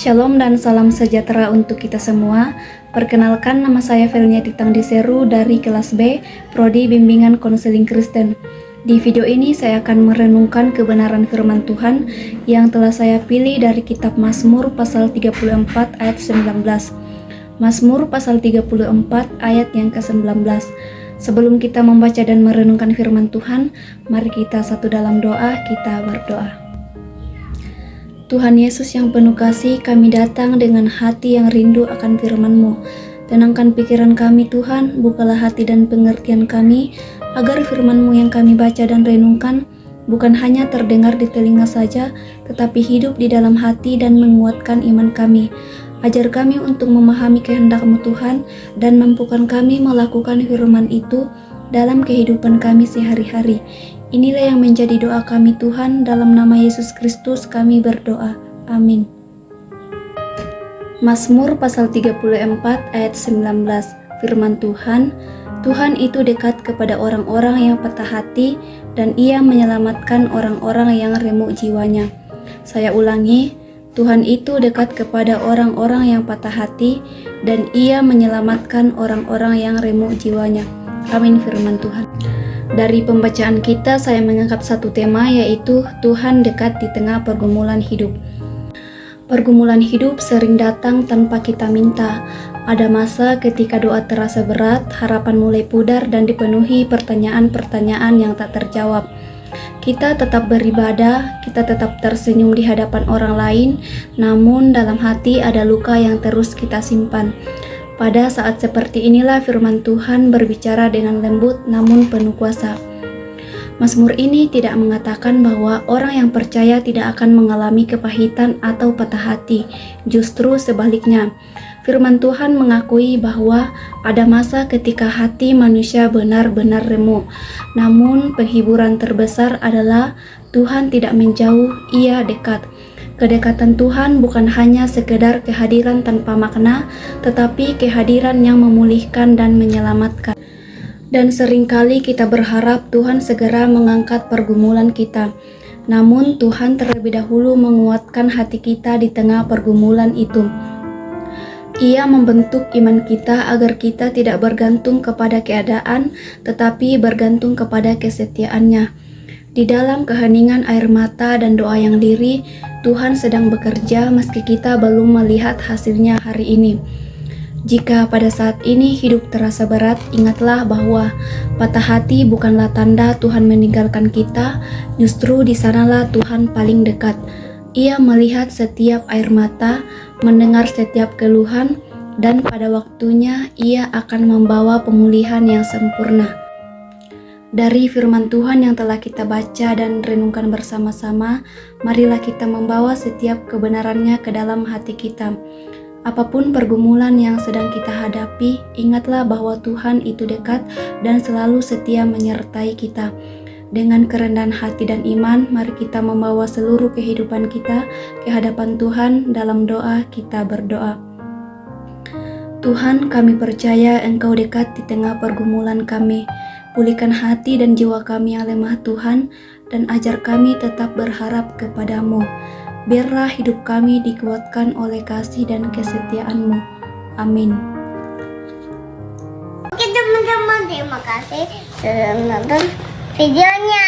Shalom dan salam sejahtera untuk kita semua. Perkenalkan, nama saya Velnya Titang Diseru dari kelas B, Prodi Bimbingan Konseling Kristen. Di video ini saya akan merenungkan kebenaran firman Tuhan yang telah saya pilih dari kitab Mazmur pasal 34 ayat 19. Mazmur pasal 34 ayat yang ke-19. Sebelum kita membaca dan merenungkan firman Tuhan, mari kita satu dalam doa, kita berdoa. Tuhan Yesus yang penuh kasih, kami datang dengan hati yang rindu akan firman-Mu. Tenangkan pikiran kami Tuhan, bukalah hati dan pengertian kami, agar firman-Mu yang kami baca dan renungkan, bukan hanya terdengar di telinga saja, tetapi hidup di dalam hati dan menguatkan iman kami. Ajar kami untuk memahami kehendak-Mu Tuhan, dan mampukan kami melakukan firman itu dalam kehidupan kami sehari-hari. Inilah yang menjadi doa kami Tuhan, dalam nama Yesus Kristus kami berdoa. Amin. Mazmur pasal 34 ayat 19. Firman Tuhan, Tuhan itu dekat kepada orang-orang yang patah hati dan Ia menyelamatkan orang-orang yang remuk jiwanya. Saya ulangi, Tuhan itu dekat kepada orang-orang yang patah hati dan Ia menyelamatkan orang-orang yang remuk jiwanya. Amin firman Tuhan. Dari pembacaan kita, saya mengangkat satu tema, yaitu Tuhan dekat di tengah pergumulan hidup. Pergumulan hidup sering datang tanpa kita minta. Ada masa ketika doa terasa berat, harapan mulai pudar dan dipenuhi pertanyaan-pertanyaan yang tak terjawab. Kita tetap beribadah, kita tetap tersenyum di hadapan orang lain, namun dalam hati ada luka yang terus kita simpan. Pada saat seperti inilah firman Tuhan berbicara dengan lembut namun penuh kuasa. Mazmur ini tidak mengatakan bahwa orang yang percaya tidak akan mengalami kepahitan atau patah hati. Justru sebaliknya, firman Tuhan mengakui bahwa ada masa ketika hati manusia benar-benar remuk. Namun penghiburan terbesar adalah Tuhan tidak menjauh, Ia dekat. Kedekatan Tuhan bukan hanya sekedar kehadiran tanpa makna, tetapi kehadiran yang memulihkan dan menyelamatkan. Dan seringkali kita berharap Tuhan segera mengangkat pergumulan kita. Namun Tuhan terlebih dahulu menguatkan hati kita di tengah pergumulan itu. Ia membentuk iman kita agar kita tidak bergantung kepada keadaan, tetapi bergantung kepada kesetiaannya. Di dalam keheningan air mata dan doa yang lirih, Tuhan sedang bekerja meski kita belum melihat hasilnya hari ini. Jika pada saat ini hidup terasa berat, ingatlah bahwa patah hati bukanlah tanda Tuhan meninggalkan kita, justru di sanalah Tuhan paling dekat. Ia melihat setiap air mata, mendengar setiap keluhan, dan pada waktunya Ia akan membawa pemulihan yang sempurna. Dari firman Tuhan yang telah kita baca dan renungkan bersama-sama, marilah kita membawa setiap kebenarannya ke dalam hati kita. Apapun pergumulan yang sedang kita hadapi, ingatlah bahwa Tuhan itu dekat dan selalu setia menyertai kita. Dengan kerendahan hati dan iman, mari kita membawa seluruh kehidupan kita ke hadapan Tuhan. Dalam doa kita berdoa. Tuhan, kami percaya Engkau dekat di tengah pergumulan kami. Pulihkan hati dan jiwa kami yang lemah Tuhan, dan ajar kami tetap berharap kepadamu. Biarlah hidup kami dikuatkan oleh kasih dan kesetiaan-Mu. Amin. Oke teman-teman, terima kasih sudah menonton videonya.